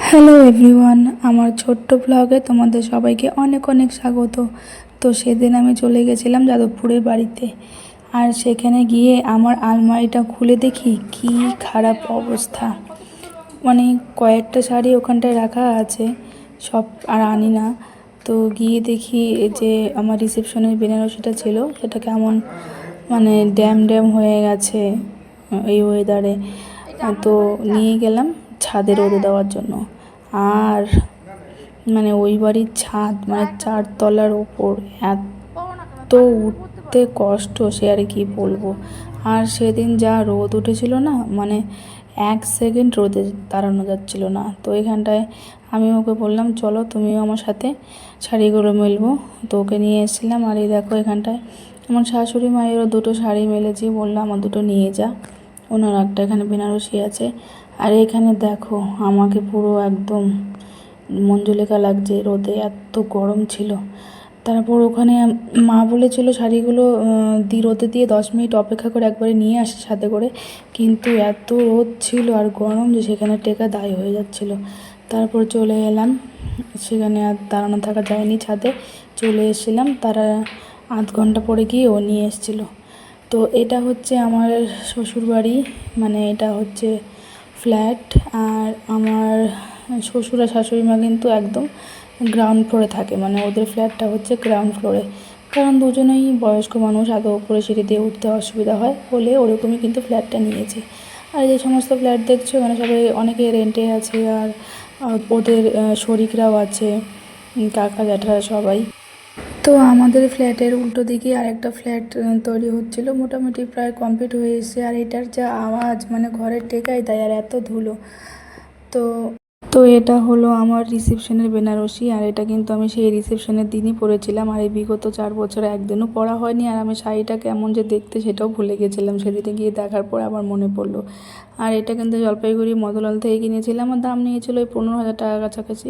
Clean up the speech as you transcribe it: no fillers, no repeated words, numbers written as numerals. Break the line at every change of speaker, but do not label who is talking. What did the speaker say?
Hello everyone, আমার ছোট্ট ব্লগে তোমাদের সবাইকে অনেক অনেক স্বাগত। তো সেদিন আমি চলে গেছিলাম যাদবপুরের বাড়িতে, আর সেখানে গিয়ে আমার আলমারিটা খুলে দেখি কি খারাপ অবস্থা। মানে কয়েকটা শাড়ি ওখানটায় রাখা আছে, সব আর আনি না। তো গিয়ে দেখি যে আমার রিসেপশনের বেনারসিটা ছিল সেটা কেমন মানে ড্যাম ড্যাম হয়ে গেছে এই ওয়েদারে। তো নিয়ে গেলাম ছাদে রোদে দেওয়ার জন্য। আর মানে ওই বাড়ির ছাদ মানে 4 তলার ওপর, এত উঠতে কষ্ট সে আর কি বলবো। আর সেদিন যা রোদ উঠেছিল না, মানে 1 সেকেন্ড রোদে দাঁড়ানো যাচ্ছিল না। তো এখানটায় আমি ওকে বললাম চলো তুমিও আমার সাথে শাড়িগুলো মেলবো। তো ওকে নিয়ে এসেছিলাম। আর এই দেখো এখানটায় আমার শাশুড়ি মায়েরও দুটো শাড়ি মেলেছি, বললাম আমার দুটো নিয়ে যা, ওনার একটা এখানে বেনারসি আছে। আর এখানে দেখো আমাকে পুরো একদম মঞ্জুলেখা লাগছে, রোদে এত গরম ছিল। তারপর ওখানে মা বলেছিল শাড়িগুলো রোদে দিয়ে 10 মিনিট অপেক্ষা করে একবারে নিয়ে আসে সাথে করে, কিন্তু এত রোদ ছিল আর গরম যে সেখানে টেকা দায় হয়ে যাচ্ছিল। তারপর চলে এলাম, সেখানে আর দাঁড়ানো থাকা যায়নি, ছাদে চলে এসেছিলাম। তারা আধ ঘন্টা পরে গিয়ে ও নিয়ে এসেছিলো। তো এটা হচ্ছে আমার শ্বশুরবাড়ি, মানে এটা হচ্ছে ফ্ল্যাট। আর আমার শ্বশুর আর শাশুড়ি মা কিন্তু একদম গ্রাউন্ড ফ্লোরে থাকে, মানে ওদের ফ্ল্যাটটা হচ্ছে গ্রাউন্ড ফ্লোরে, কারণ দুজনেই বয়স্ক মানুষ, আগে উপরে সিঁড়ি দিয়ে উঠতে অসুবিধা হয় বলে ওরকমই কিন্তু ফ্ল্যাটটা নিয়েছে। আর যে সমস্ত ফ্ল্যাট দেখছো মানে সবাই অনেকে রেন্টে আছে, আর ওদের শরিকরাও আছে, কাকা জ্যাঠারা সবাই। তো আমাদের ফ্ল্যাটের উল্টো দিকে আরেকটা ফ্ল্যাট তৈরি হচ্ছিল, মোটামুটি প্রায় কমপ্লিট হয়ে এসেছে। আর এটার যা আওয়াজ, মানে ঘরের টেকাই দেয়, আর এত ধুলো। তো তো এটা হলো আমার রিসেপশনের বেনারসি। আর এটা কিন্তু আমি সেই রিসেপশনের দিনই পরেছিলাম, আর এই বিগত 4 বছরে একদিনও পরা হয়নি। আর আমি শাড়িটা কেমন যে দেখতে সেটাও ভুলে গেছিলাম, সেদিনে গিয়ে দেখার পর আবার মনে পড়লো। আর এটা কিন্তু জলপাইগুড়ি মদলাল থেকে কিনেছিলাম, আর দাম নিয়েছিল ওই 15,000 টাকা কাছাকাছি।